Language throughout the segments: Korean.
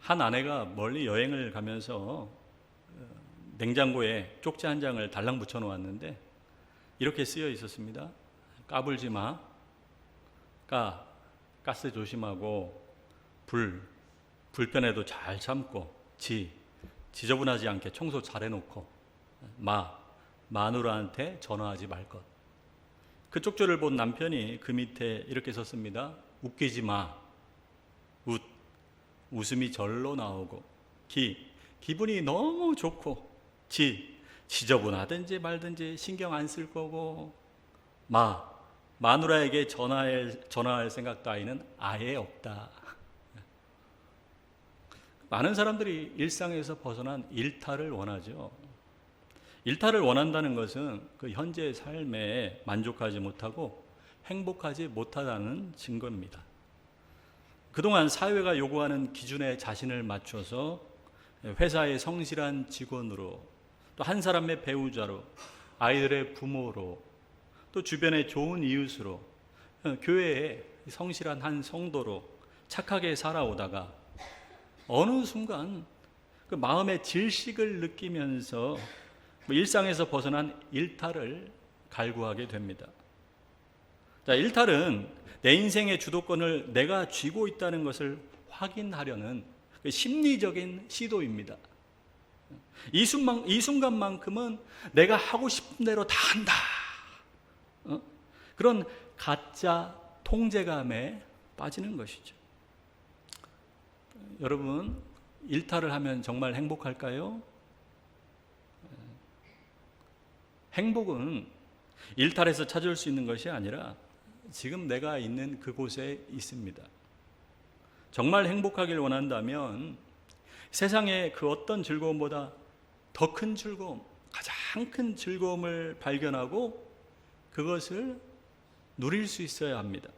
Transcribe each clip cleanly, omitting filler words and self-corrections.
한 아내가 멀리 여행을 가면서 냉장고에 쪽지 한 장을 달랑 붙여 놓았는데 이렇게 쓰여 있었습니다. 까불지 마. 가스 조심하고, 불편해도 잘 참고, 지저분하지 않게 청소 잘 해놓고, 마누라한테 전화하지 말 것. 그 쪽지를 본 남편이 그 밑에 이렇게 썼습니다. 웃기지 마. 웃음이 절로 나오고, 기분이 너무 좋고, 지저분하든지 말든지 신경 안 쓸 거고, 마누라에게 전화할 생각 따위는 아예 없다. 많은 사람들이 일상에서 벗어난 일탈을 원하죠. 일탈을 원한다는 것은 그 현재의 삶에 만족하지 못하고 행복하지 못하다는 증거입니다. 그동안 사회가 요구하는 기준에 자신을 맞춰서 회사의 성실한 직원으로, 또 한 사람의 배우자로, 아이들의 부모로, 또 주변의 좋은 이웃으로, 교회의 성실한 한 성도로 착하게 살아오다가 어느 순간 그 마음의 질식을 느끼면서 일상에서 벗어난 일탈을 갈구하게 됩니다. 자, 일탈은 내 인생의 주도권을 내가 쥐고 있다는 것을 확인하려는 그 심리적인 시도입니다. 이 순간만큼은 내가 하고 싶은 대로 다 한다. 그런 가짜 통제감에 빠지는 것이죠. 여러분, 일탈을 하면 정말 행복할까요? 행복은 일탈에서 찾을 수 있는 것이 아니라 지금 내가 있는 그곳에 있습니다. 정말 행복하길 원한다면 세상의 그 어떤 즐거움보다 더 큰 즐거움, 가장 큰 즐거움을 발견하고 그것을 누릴 수 있어야 합니다.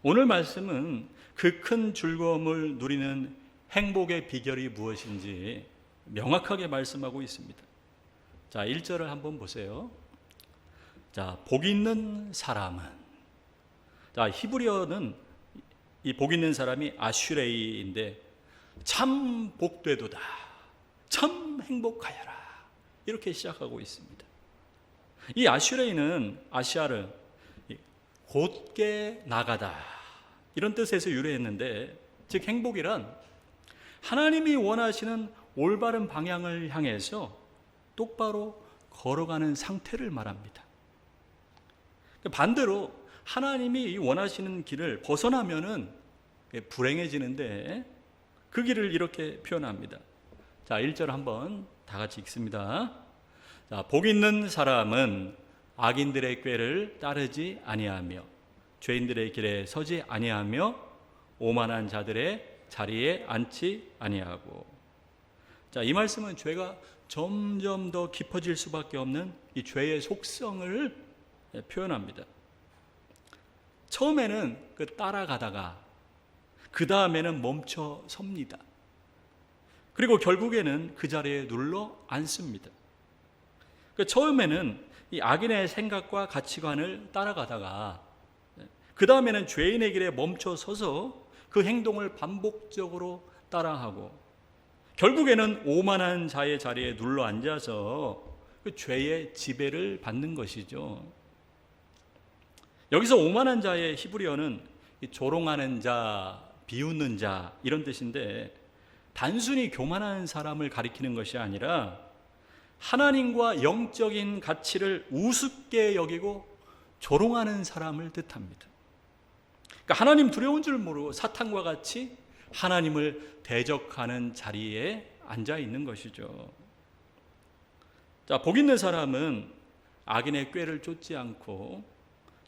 오늘 말씀은 그 큰 즐거움을 누리는 행복의 비결이 무엇인지 명확하게 말씀하고 있습니다. 자, 1절을 한번 보세요. 자, 복 있는 사람은, 자, 히브리어는 이 복 있는 사람이 아슈레이인데 참 복되도다, 참 행복하여라, 이렇게 시작하고 있습니다. 이 아슈레이는 아시아르, 곧게 나가다, 이런 뜻에서 유래했는데, 즉 행복이란 하나님이 원하시는 올바른 방향을 향해서 똑바로 걸어가는 상태를 말합니다. 반대로 하나님이 원하시는 길을 벗어나면은 불행해지는데 그 길을 이렇게 표현합니다. 자, 1절 한번 다 같이 읽습니다. 자, 복 있는 사람은 악인들의 꾀를 따르지 아니하며 죄인들의 길에 서지 아니하며 오만한 자들의 자리에 앉지 아니하고. 자, 이 말씀은 죄가 점점 더 깊어질 수밖에 없는 이 죄의 속성을 표현합니다. 처음에는 따라가다가 그 다음에는 멈춰 섭니다. 그리고 결국에는 그 자리에 눌러 앉습니다. 처음에는 이 악인의 생각과 가치관을 따라가다가 그 다음에는 죄인의 길에 멈춰 서서 그 행동을 반복적으로 따라하고 결국에는 오만한 자의 자리에 눌러 앉아서 그 죄의 지배를 받는 것이죠. 여기서 오만한 자의 히브리어는 조롱하는 자, 비웃는 자, 이런 뜻인데 단순히 교만한 사람을 가리키는 것이 아니라 하나님과 영적인 가치를 우습게 여기고 조롱하는 사람을 뜻합니다. 그러니까 하나님 두려운 줄 모르고 사탄과 같이 하나님을 대적하는 자리에 앉아 있는 것이죠. 자, 복 있는 사람은 악인의 꾀를 쫓지 않고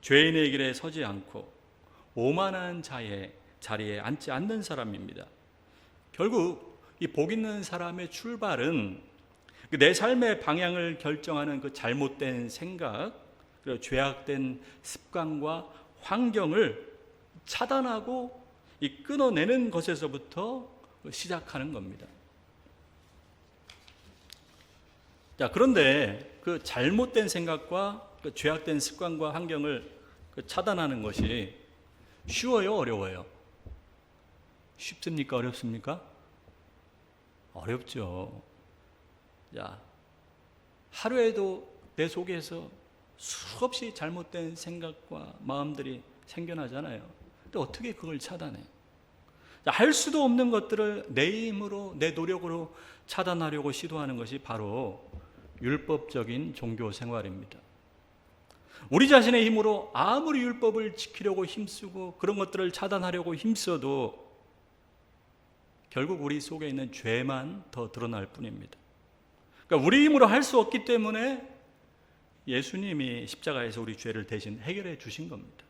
죄인의 길에 서지 않고 오만한 자의 자리에 앉지 않는 사람입니다. 결국 이 복 있는 사람의 출발은 내 삶의 방향을 결정하는 그 잘못된 생각, 그리고 죄악된 습관과 환경을 차단하고 끊어내는 것에서부터 시작하는 겁니다. 자, 그런데 그 잘못된 생각과 그 죄악된 습관과 환경을 차단하는 것이 쉬워요, 어려워요? 쉽습니까? 어렵습니까? 어렵죠. 자, 하루에도 내 속에서 수없이 잘못된 생각과 마음들이 생겨나잖아요. 근데 어떻게 그걸 차단해? 자, 할 수도 없는 것들을 내 힘으로, 내 노력으로 차단하려고 시도하는 것이 바로 율법적인 종교 생활입니다. 우리 자신의 힘으로 아무리 율법을 지키려고 힘쓰고 그런 것들을 차단하려고 힘써도 결국 우리 속에 있는 죄만 더 드러날 뿐입니다. 그러니까 우리 힘으로 할 수 없기 때문에 예수님이 십자가에서 우리 죄를 대신 해결해 주신 겁니다.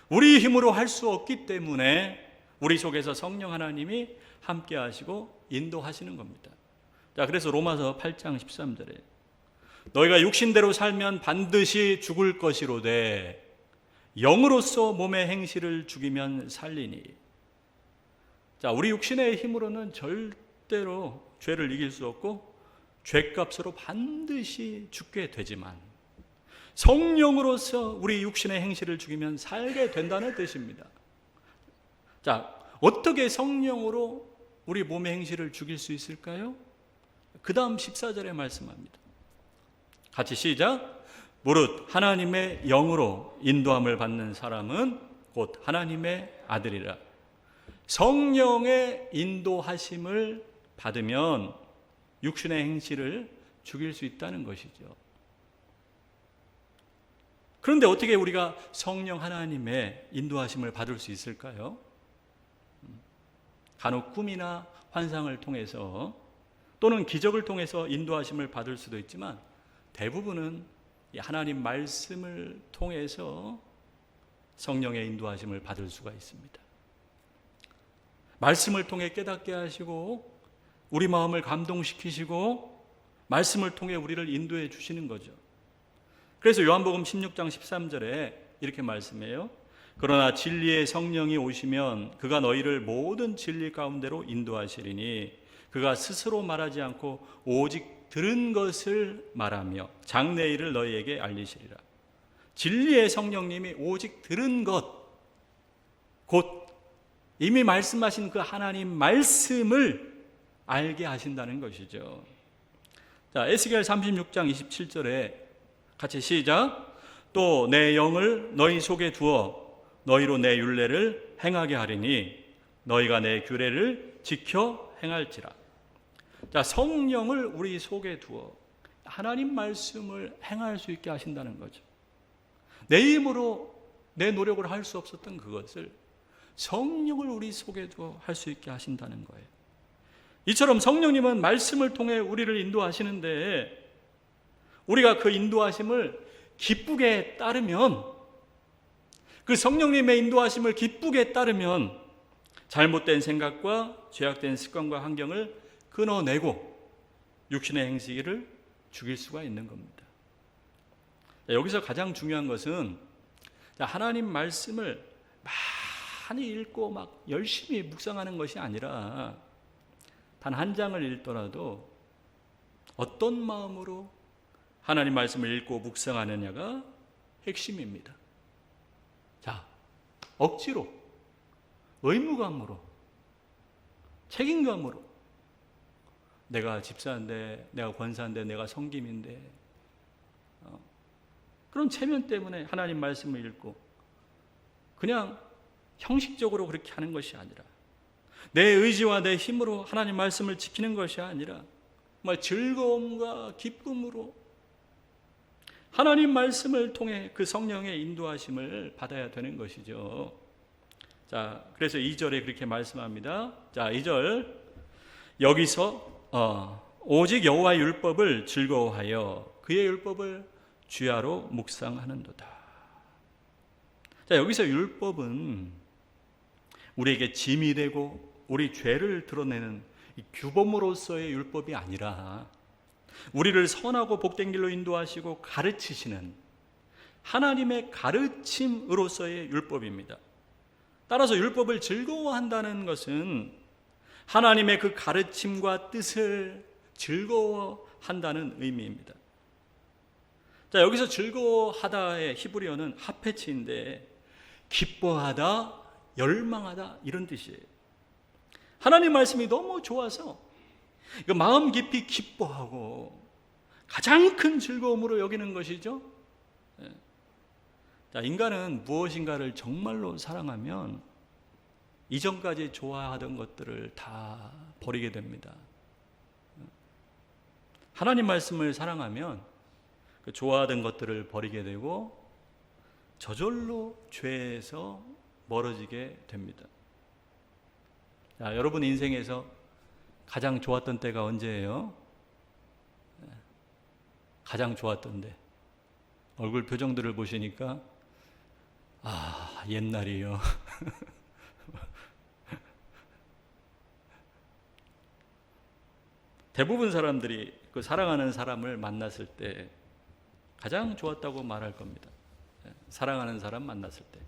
우리 힘으로 할 수 없기 때문에 우리 속에서 성령 하나님이 함께 하시고 인도하시는 겁니다. 자, 그래서 로마서 8장 13절에 너희가 육신대로 살면 반드시 죽을 것이로되 영으로서 몸의 행실을 죽이면 살리니. 자, 우리 육신의 힘으로는 절대로 죄를 이길 수 없고 죄값으로 반드시 죽게 되지만 성령으로서 우리 육신의 행실을 죽이면 살게 된다는 뜻입니다. 자, 어떻게 성령으로 우리 몸의 행실을 죽일 수 있을까요? 그 다음 14절에 말씀합니다. 같이 시작. 무릇 하나님의 영으로 인도함을 받는 사람은 곧 하나님의 아들이라. 성령의 인도하심을 받으면 육신의 행실을 죽일 수 있다는 것이죠. 그런데 어떻게 우리가 성령 하나님의 인도하심을 받을 수 있을까요? 간혹 꿈이나 환상을 통해서 또는 기적을 통해서 인도하심을 받을 수도 있지만 대부분은 하나님 말씀을 통해서 성령의 인도하심을 받을 수가 있습니다. 말씀을 통해 깨닫게 하시고 우리 마음을 감동시키시고 말씀을 통해 우리를 인도해 주시는 거죠. 그래서 요한복음 16장 13절에 이렇게 말씀해요. 그러나 진리의 성령이 오시면 그가 너희를 모든 진리 가운데로 인도하시리니 그가 스스로 말하지 않고 오직 들은 것을 말하며 장래일을 너희에게 알리시리라. 진리의 성령님이 오직 들은 것, 곧 이미 말씀하신 그 하나님 말씀을 알게 하신다는 것이죠. 자, 에스겔 36장 27절에 같이 시작. 또 내 영을 너희 속에 두어 너희로 내 율례를 행하게 하리니 너희가 내 규례를 지켜 행할지라. 자, 성령을 우리 속에 두어 하나님 말씀을 행할 수 있게 하신다는 거죠. 내 힘으로 내 노력을 할 수 없었던 그것을 성령을 우리 속에 두어 할 수 있게 하신다는 거예요. 이처럼 성령님은 말씀을 통해 우리를 인도하시는데 우리가 그 인도하심을 기쁘게 따르면, 그 성령님의 인도하심을 기쁘게 따르면 잘못된 생각과 죄악된 습관과 환경을 끊어내고 육신의 행실을 죽일 수가 있는 겁니다. 여기서 가장 중요한 것은 하나님 말씀을 많이 읽고 막 열심히 묵상하는 것이 아니라 단 한 장을 읽더라도 어떤 마음으로 하나님 말씀을 읽고 묵상하느냐가 핵심입니다. 자, 억지로, 의무감으로, 책임감으로 내가 집사인데, 내가 권사인데, 내가 성김인데 그런 체면 때문에 하나님 말씀을 읽고 그냥 형식적으로 그렇게 하는 것이 아니라 내 의지와 내 힘으로 하나님 말씀을 지키는 것이 아니라 정말 즐거움과 기쁨으로 하나님 말씀을 통해 그 성령의 인도하심을 받아야 되는 것이죠. 자, 그래서 2절에 그렇게 말씀합니다. 자, 2절 여기서 오직 여호와의 율법을 즐거워하여 그의 율법을 주야로 묵상하는도다. 자, 여기서 율법은 우리에게 짐이 되고 우리 죄를 드러내는 규범으로서의 율법이 아니라 우리를 선하고 복된 길로 인도하시고 가르치시는 하나님의 가르침으로서의 율법입니다. 따라서 율법을 즐거워한다는 것은 하나님의 그 가르침과 뜻을 즐거워한다는 의미입니다. 자, 여기서 즐거워하다의 히브리어는 하페치인데 기뻐하다, 열망하다 이런 뜻이에요. 하나님 말씀이 너무 좋아서 마음 깊이 기뻐하고 가장 큰 즐거움으로 여기는 것이죠. 자, 인간은 무엇인가를 정말로 사랑하면 이전까지 좋아하던 것들을 다 버리게 됩니다. 하나님 말씀을 사랑하면 그 좋아하던 것들을 버리게 되고 저절로 죄에서 멀어지게 됩니다. 자, 여러분 인생에서 가장 좋았던 때가 언제예요? 가장 좋았던 때. 얼굴 표정들을 보시니까 옛날이요. 대부분 사람들이 그 사랑하는 사람을 만났을 때 가장 좋았다고 말할 겁니다. 사랑하는 사람 만났을 때.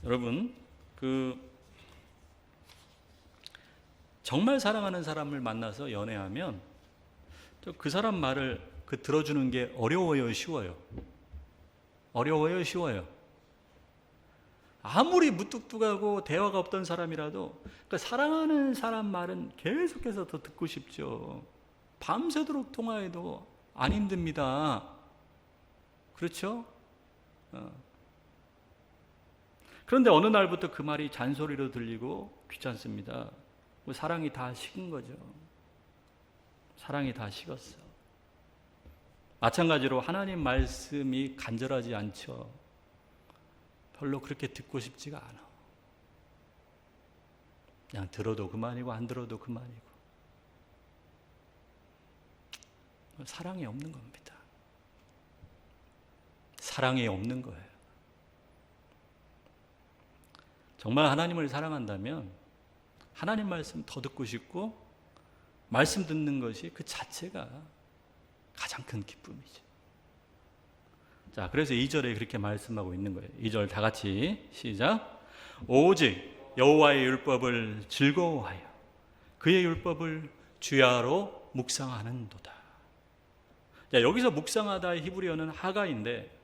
여러분, 정말 사랑하는 사람을 만나서 연애하면 그 사람 말을 들어주는 게 어려워요, 쉬워요? 어려워요, 쉬워요? 아무리 무뚝뚝하고 대화가 없던 사람이라도 사랑하는 사람 말은 계속해서 더 듣고 싶죠. 밤새도록 통화해도 안 힘듭니다. 그렇죠? 그런데 어느 날부터 그 말이 잔소리로 들리고 귀찮습니다. 사랑이 다 식은 거죠. 사랑이 다 식었어. 마찬가지로 하나님 말씀이 간절하지 않죠. 별로 그렇게 듣고 싶지가 않아. 그냥 들어도 그만이고 안 들어도 그만이고. 사랑이 없는 겁니다. 사랑이 없는 거예요. 정말 하나님을 사랑한다면 하나님 말씀 더 듣고 싶고 말씀 듣는 것이 그 자체가 가장 큰 기쁨이죠. 자, 그래서 2절에 그렇게 말씀하고 있는 거예요. 2절 다 같이 시작. 오직 여호와의 율법을 즐거워하여 그의 율법을 주야로 묵상하는도다. 자, 여기서 묵상하다의 히브리어는 하가인데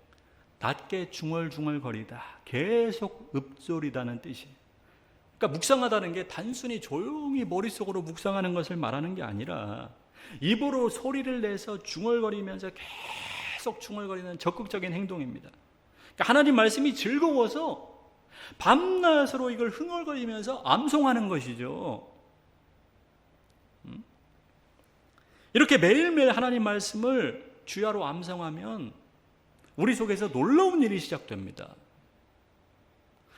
낮게 중얼중얼거리다, 계속 읊조리다는 뜻이에요. 그러니까 묵상하다는 게 단순히 조용히 머릿속으로 묵상하는 것을 말하는 게 아니라 입으로 소리를 내서 중얼거리면서 계속 중얼거리는 적극적인 행동입니다. 그러니까 하나님 말씀이 즐거워서 밤낮으로 이걸 흥얼거리면서 암송하는 것이죠. 이렇게 매일매일 하나님 말씀을 주야로 암송하면 우리 속에서 놀라운 일이 시작됩니다.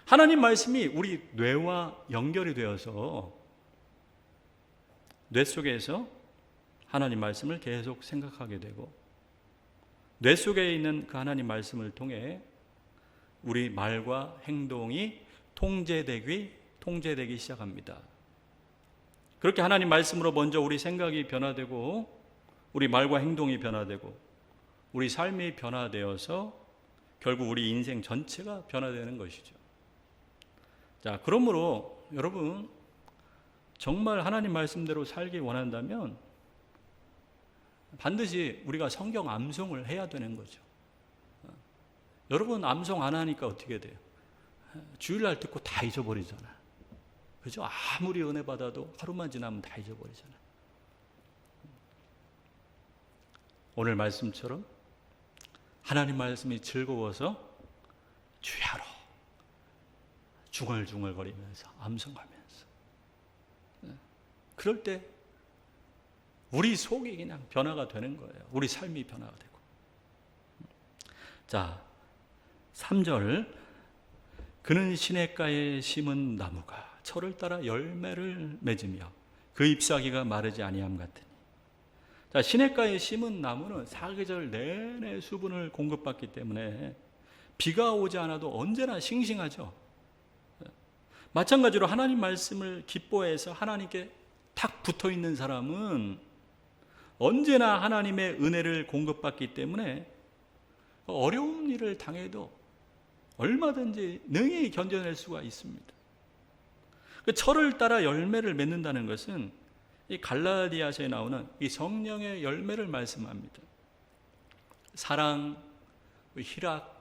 하나님 말씀이 우리 뇌와 연결이 되어서 뇌 속에서 하나님 말씀을 계속 생각하게 되고 뇌 속에 있는 그 하나님 말씀을 통해 우리 말과 행동이 통제되기 시작합니다. 그렇게 하나님 말씀으로 먼저 우리 생각이 변화되고 우리 말과 행동이 변화되고 우리 삶이 변화되어서 결국 우리 인생 전체가 변화되는 것이죠. 자, 그러므로 여러분 정말 하나님 말씀대로 살기 원한다면 반드시 우리가 성경 암송을 해야 되는 거죠. 여러분 암송 안 하니까 어떻게 돼요? 주일날 듣고 다 잊어버리잖아. 그죠? 아무리 은혜 받아도 하루만 지나면 다 잊어버리잖아. 오늘 말씀처럼 하나님 말씀이 즐거워서 주야로 중얼중얼거리면서 암송하면서 그럴 때 우리 속이 그냥 변화가 되는 거예요. 우리 삶이 변화가 되고. 자, 3절 그는 시냇가에 심은 나무가 철을 따라 열매를 맺으며 그 잎사귀가 마르지 아니함 같으니. 자, 시냇가에 심은 나무는 사계절 내내 수분을 공급받기 때문에 비가 오지 않아도 언제나 싱싱하죠. 마찬가지로 하나님 말씀을 기뻐해서 하나님께 탁 붙어 있는 사람은 언제나 하나님의 은혜를 공급받기 때문에 어려운 일을 당해도 얼마든지 능히 견뎌낼 수가 있습니다. 그 철을 따라 열매를 맺는다는 것은 이 갈라디아서에 나오는 이 성령의 열매를 말씀합니다. 사랑, 희락,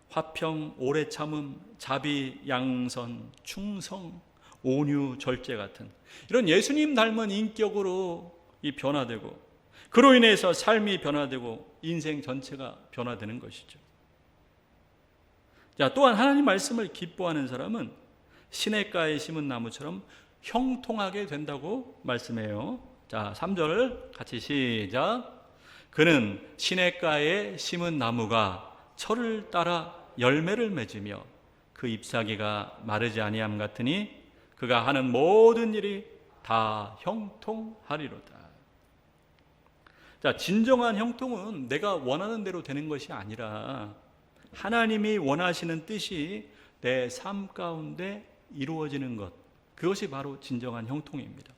화평, 오래 참음, 자비, 양선, 충성, 온유, 절제 같은 이런 예수님 닮은 인격으로 변화되고, 그로 인해서 삶이 변화되고 인생 전체가 변화되는 것이죠. 자, 또한 하나님 말씀을 기뻐하는 사람은 시냇가에 심은 나무처럼 형통하게 된다고 말씀해요. 자, 3절 같이 시작. 그는 시냇가에 심은 나무가 철을 따라 열매를 맺으며 그 잎사귀가 마르지 아니함 같으니 그가 하는 모든 일이 다 형통하리로다. 자, 진정한 형통은 내가 원하는 대로 되는 것이 아니라 하나님이 원하시는 뜻이 내 삶 가운데 이루어지는 것, 그것이 바로 진정한 형통입니다.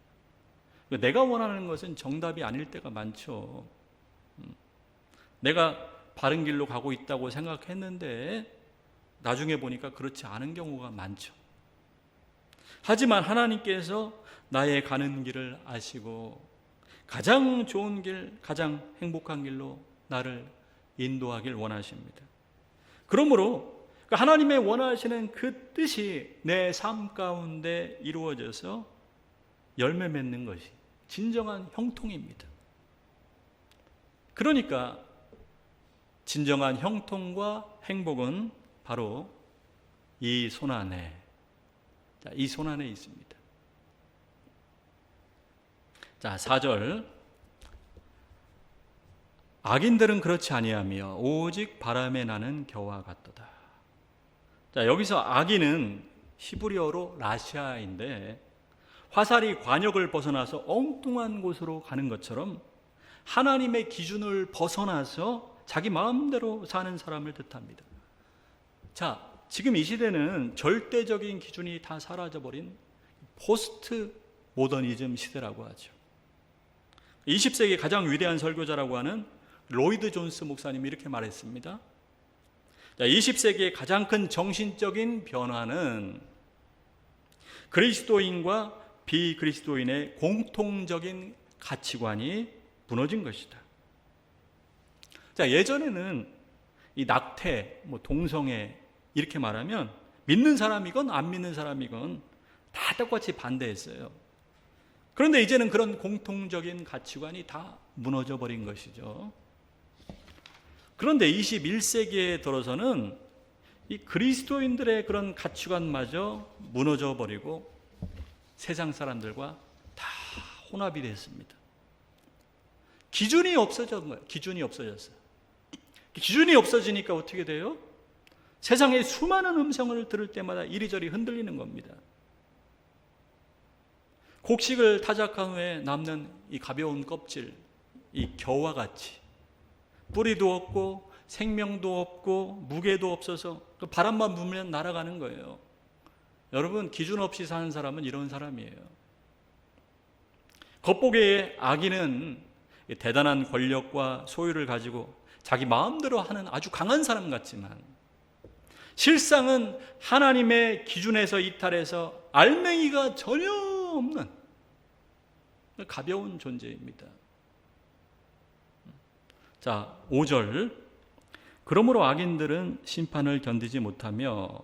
내가 원하는 것은 정답이 아닐 때가 많죠. 내가 바른 길로 가고 있다고 생각했는데 나중에 보니까 그렇지 않은 경우가 많죠. 하지만 하나님께서 나의 가는 길을 아시고 가장 좋은 길, 가장 행복한 길로 나를 인도하길 원하십니다. 그러므로 하나님의 원하시는 그 뜻이 내 삶 가운데 이루어져서 열매 맺는 것이 진정한 형통입니다. 그러니까 진정한 형통과 행복은 바로 이 손안에 있습니다. 자, 4절. 악인들은 그렇지 아니하며 오직 바람에 나는 겨와 같도다. 자, 여기서 악인은 히브리어로 라시아인데 화살이 관역을 벗어나서 엉뚱한 곳으로 가는 것처럼 하나님의 기준을 벗어나서 자기 마음대로 사는 사람을 뜻합니다. 자, 지금 이 시대는 절대적인 기준이 다 사라져버린 포스트 모더니즘 시대라고 하죠. 20세기 가장 위대한 설교자라고 하는 로이드 존스 목사님이 이렇게 말했습니다. 자, 20세기의 가장 큰 정신적인 변화는 그리스도인과 비그리스도인의 공통적인 가치관이 무너진 것이다. 자, 예전에는 이 낙태, 동성애 이렇게 말하면 믿는 사람이건 안 믿는 사람이건 다 똑같이 반대했어요. 그런데 이제는 그런 공통적인 가치관이 다 무너져 버린 것이죠. 그런데 21세기에 들어서는 이 그리스도인들의 그런 가치관마저 무너져 버리고 세상 사람들과 다 혼합이 됐습니다. 기준이 없어진 거예요. 기준이 없어졌어요. 기준이 없어지니까 어떻게 돼요? 세상에 수많은 음성을 들을 때마다 이리저리 흔들리는 겁니다. 곡식을 타작한 후에 남는 이 가벼운 껍질, 이 겨와 같이 뿌리도 없고 생명도 없고 무게도 없어서 그 바람만 불면 날아가는 거예요. 여러분, 기준 없이 사는 사람은 이런 사람이에요. 겉보기에 악인은 대단한 권력과 소유를 가지고 자기 마음대로 하는 아주 강한 사람 같지만 실상은 하나님의 기준에서 이탈해서 알맹이가 전혀 없는 가벼운 존재입니다. 자, 5절. 그러므로 악인들은 심판을 견디지 못하며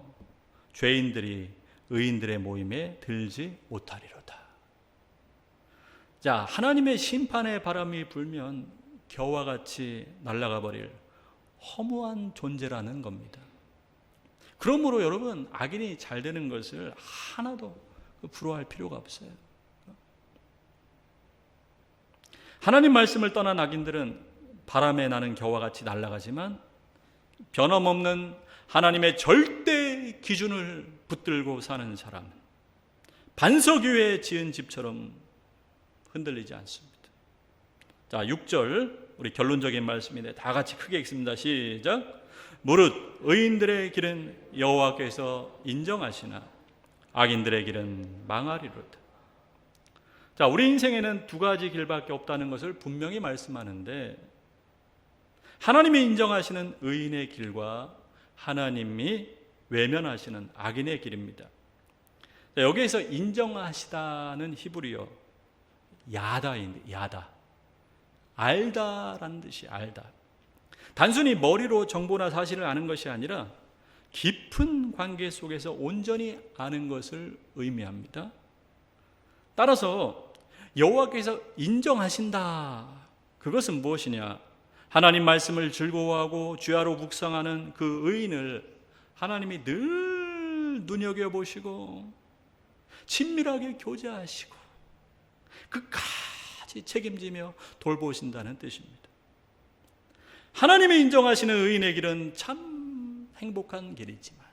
죄인들이 의인들의 모임에 들지 못하리로다. 자, 하나님의 심판의 바람이 불면 겨와 같이 날아가 버릴 허무한 존재라는 겁니다. 그러므로 여러분, 악인이 잘 되는 것을 하나도 부러워할 필요가 없어요. 하나님 말씀을 떠난 악인들은 바람에 나는 겨와 같이 날아가지만 변함없는 하나님의 절대 기준을 붙들고 사는 사람은 반석 위에 지은 집처럼 흔들리지 않습니다. 자, 6절 우리 결론적인 말씀인데 다 같이 크게 읽습니다. 시작. 무릇 의인들의 길은 여호와께서 인정하시나 악인들의 길은 망하리로다. 자, 우리 인생에는 두 가지 길밖에 없다는 것을 분명히 말씀하는데 하나님이 인정하시는 의인의 길과 하나님이 외면하시는 악인의 길입니다. 자, 여기에서 인정하시다는 히브리어 야다인데, 야다, 알다라는 뜻이 알다. 단순히 머리로 정보나 사실을 아는 것이 아니라 깊은 관계 속에서 온전히 아는 것을 의미합니다. 따라서 여호와께서 인정하신다. 그것은 무엇이냐? 하나님 말씀을 즐거워하고 주야로 묵상하는 그 의인을 하나님이 늘 눈여겨보시고 친밀하게 교제하시고 끝까지 책임지며 돌보신다는 뜻입니다. 하나님이 인정하시는 의인의 길은 참 행복한 길이지만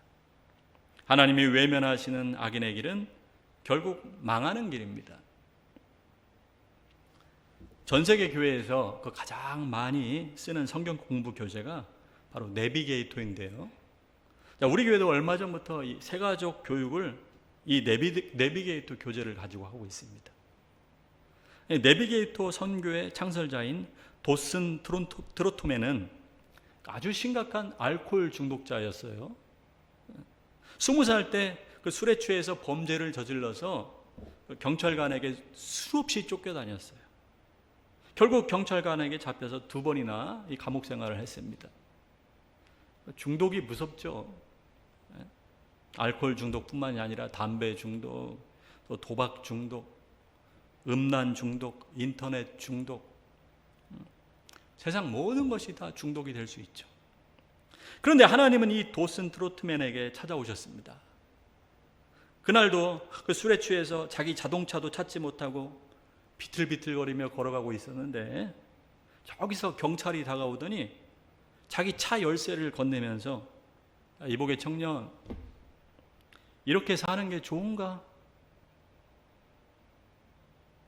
하나님이 외면하시는 악인의 길은 결국 망하는 길입니다. 전 세계 교회에서 그 가장 많이 쓰는 성경 공부 교재가 바로 내비게이터인데요. 우리 교회도 얼마 전부터 이 새가족 교육을 이 내비게이터 교재를 가지고 하고 있습니다. 내비게이터 선교의 창설자인 도슨 트로트맨은 아주 심각한 알코올 중독자였어요. 20살 때 그 술에 취해서 범죄를 저질러서 경찰관에게 수없이 쫓겨다녔어요. 결국 경찰관에게 잡혀서 2번이나 이 감옥 생활을 했습니다. 중독이 무섭죠. 알코올 중독뿐만이 아니라 담배 중독, 또 도박 중독, 음란 중독, 인터넷 중독, 세상 모든 것이 다 중독이 될 수 있죠. 그런데 하나님은 이 도슨 트로트맨에게 찾아오셨습니다. 그날도 그 술에 취해서 자기 자동차도 찾지 못하고 비틀비틀거리며 걸어가고 있었는데 저기서 경찰이 다가오더니 자기 차 열쇠를 건네면서 이복의 청년, 이렇게 사는 게 좋은가?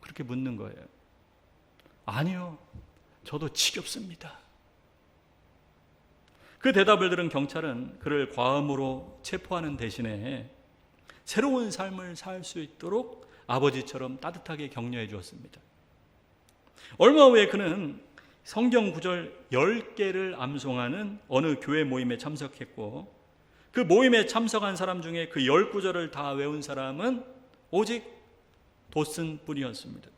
그렇게 묻는 거예요. 아니요, 저도 지겹습니다. 그 대답을 들은 경찰은 그를 과음으로 체포하는 대신에 새로운 삶을 살 수 있도록 아버지처럼 따뜻하게 격려해 주었습니다. 얼마 후에 그는 성경 구절 10개를 암송하는 어느 교회 모임에 참석했고 그 모임에 참석한 사람 중에 그 10구절을 다 외운 사람은 오직 도슨 뿐이었습니다.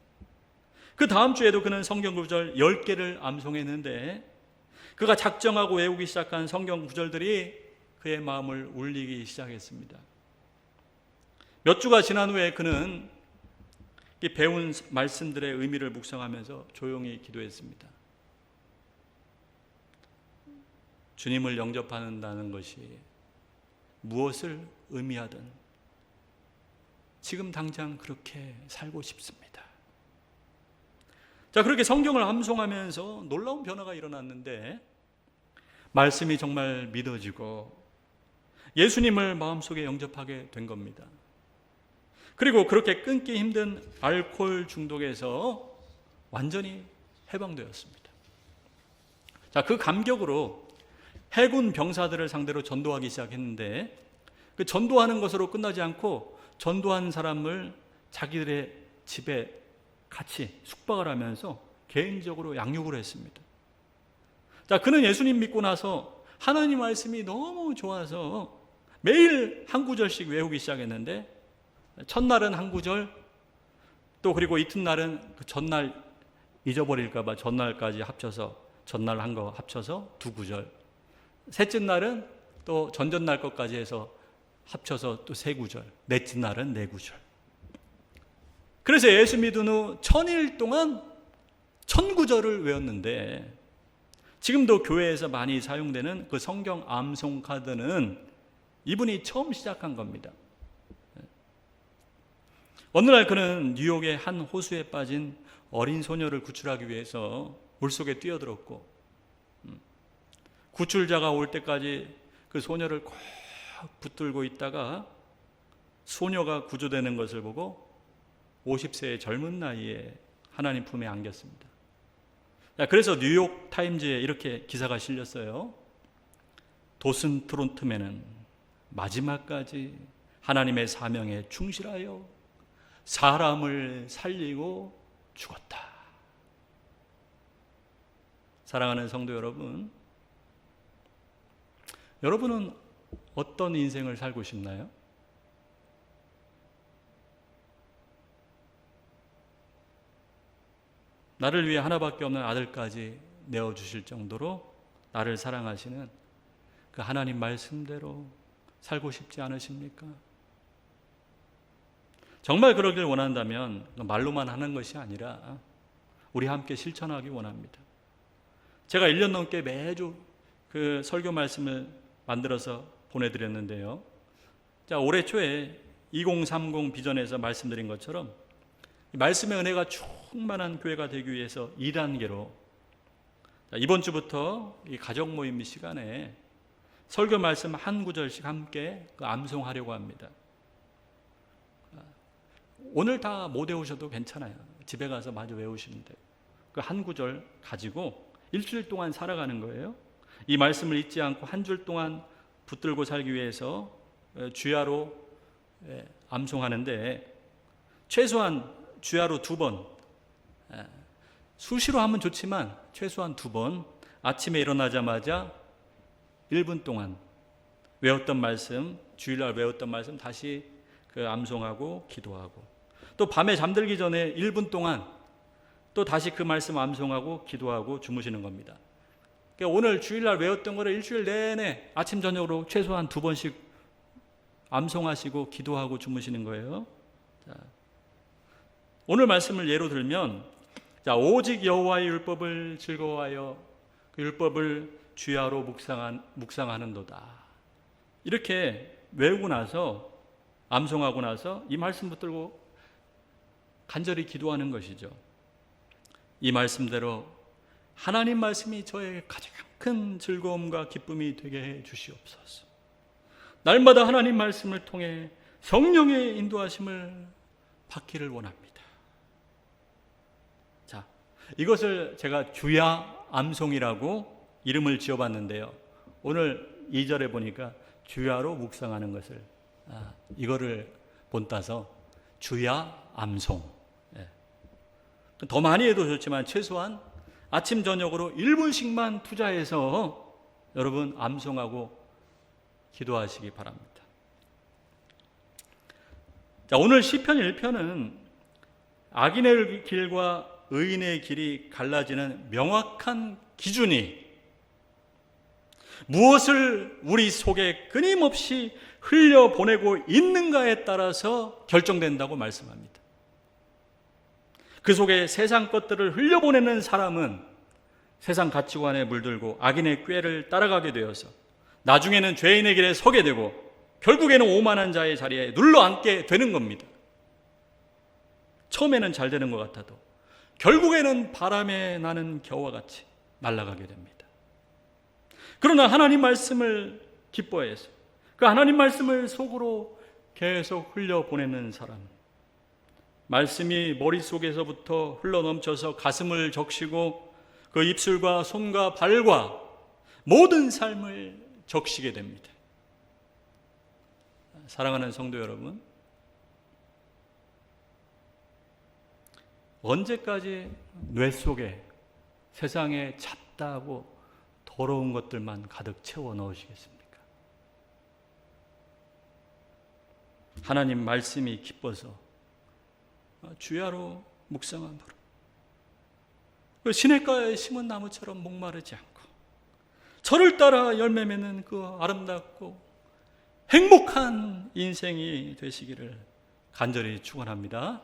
그 다음 주에도 그는 성경 구절 10개를 암송했는데 그가 작정하고 외우기 시작한 성경 구절들이 그의 마음을 울리기 시작했습니다. 몇 주가 지난 후에 그는 이 배운 말씀들의 의미를 묵상하면서 조용히 기도했습니다. 주님을 영접한다는 것이 무엇을 의미하든 지금 당장 그렇게 살고 싶습니다. 자, 그렇게 성경을 암송하면서 놀라운 변화가 일어났는데 말씀이 정말 믿어지고 예수님을 마음속에 영접하게 된 겁니다. 그리고 그렇게 끊기 힘든 알코올 중독에서 완전히 해방되었습니다. 자, 그 감격으로 해군 병사들을 상대로 전도하기 시작했는데 그 전도하는 것으로 끝나지 않고 전도한 사람을 자기들의 집에 같이 숙박을 하면서 개인적으로 양육을 했습니다. 자, 그는 예수님 믿고 나서 하나님 말씀이 너무 좋아서 매일 한 구절씩 외우기 시작했는데 첫날은 한 구절, 또 그리고 이튿날은 그 전날 잊어버릴까 봐 전날까지 합쳐서 전날 한 거 합쳐서 2구절, 셋째 날은 또 전전날 것까지 해서 합쳐서 또 3구절, 넷째 날은 4구절. 그래서 예수 믿은 후 1000일 동안 1000구절을 외웠는데 지금도 교회에서 많이 사용되는 그 성경 암송 카드는 이분이 처음 시작한 겁니다. 어느 날 그는 뉴욕의 한 호수에 빠진 어린 소녀를 구출하기 위해서 물속에 뛰어들었고 구출자가 올 때까지 그 소녀를 꼭 붙들고 있다가 소녀가 구조되는 것을 보고 50세의 젊은 나이에 하나님 품에 안겼습니다. 그래서 뉴욕 타임즈에 이렇게 기사가 실렸어요. 도슨 트로트맨은 마지막까지 하나님의 사명에 충실하여 사람을 살리고 죽었다. 사랑하는 성도 여러분, 여러분은 어떤 인생을 살고 싶나요? 나를 위해 하나밖에 없는 아들까지 내어주실 정도로 나를 사랑하시는 그 하나님 말씀대로 살고 싶지 않으십니까? 정말 그러길 원한다면 말로만 하는 것이 아니라 우리 함께 실천하기 원합니다. 제가 1년 넘게 매주 그 설교 말씀을 만들어서 보내드렸는데요. 자, 올해 초에 2030 비전에서 말씀드린 것처럼 말씀의 은혜가 충만한 교회가 되기 위해서 2단계로 이번 주부터 이 가족 모임 시간에 설교 말씀 한 구절씩 함께 암송하려고 합니다. 오늘 다 못 외우셔도 괜찮아요. 집에 가서 마저 외우시면 돼요. 그 한 구절 가지고 일주일 동안 살아가는 거예요. 이 말씀을 잊지 않고 한 줄 동안 붙들고 살기 위해서 주야로 암송하는데 최소한 주야로 2번, 수시로 하면 좋지만 최소한 2번, 아침에 일어나자마자 1분 동안 외웠던 말씀, 주일날 외웠던 말씀 다시 그 암송하고 기도하고, 또 밤에 잠들기 전에 1분 동안 또 다시 그 말씀 암송하고 기도하고 주무시는 겁니다. 그러니까 오늘 주일날 외웠던 거를 일주일 내내 아침 저녁으로 최소한 2번씩 암송하시고 기도하고 주무시는 거예요. 자, 오늘 말씀을 예로 들면, 자, 오직 여호와의 율법을 즐거워하여 그 율법을 주야로 묵상하는도다. 이렇게 외우고 나서 암송하고 나서 이 말씀 붙들고 간절히 기도하는 것이죠. 이 말씀대로 하나님 말씀이 저의 가장 큰 즐거움과 기쁨이 되게 해 주시옵소서. 날마다 하나님 말씀을 통해 성령의 인도하심을 받기를 원합니다. 자, 이것을 제가 주야 암송이라고 이름을 지어봤는데요. 오늘 2절에 보니까 주야로 묵상하는 것을 이거를 본따서 주야 암송. 더 많이 해도 좋지만 최소한 아침 저녁으로 1분씩만 투자해서 여러분 암송하고 기도하시기 바랍니다. 자, 오늘 시편 1편은 악인의 길과 의인의 길이 갈라지는 명확한 기준이 무엇을 우리 속에 끊임없이 흘려보내고 있는가에 따라서 결정된다고 말씀합니다. 그 속에 세상 것들을 흘려보내는 사람은 세상 가치관에 물들고 악인의 꾀를 따라가게 되어서 나중에는 죄인의 길에 서게 되고 결국에는 오만한 자의 자리에 눌러앉게 되는 겁니다. 처음에는 잘 되는 것 같아도 결국에는 바람에 나는 겨와 같이 날아가게 됩니다. 그러나 하나님 말씀을 기뻐해서 그 하나님 말씀을 속으로 계속 흘려보내는 사람, 말씀이 머릿속에서부터 흘러넘쳐서 가슴을 적시고 그 입술과 손과 발과 모든 삶을 적시게 됩니다. 사랑하는 성도 여러분, 언제까지 뇌 속에 세상에 잡다하고 더러운 것들만 가득 채워 넣으시겠습니까? 하나님 말씀이 기뻐서 주야로 묵상함으로 그 시냇가에 심은 나무처럼 목마르지 않고 저를 따라 열매 맺는 그 아름답고 행복한 인생이 되시기를 간절히 축원합니다.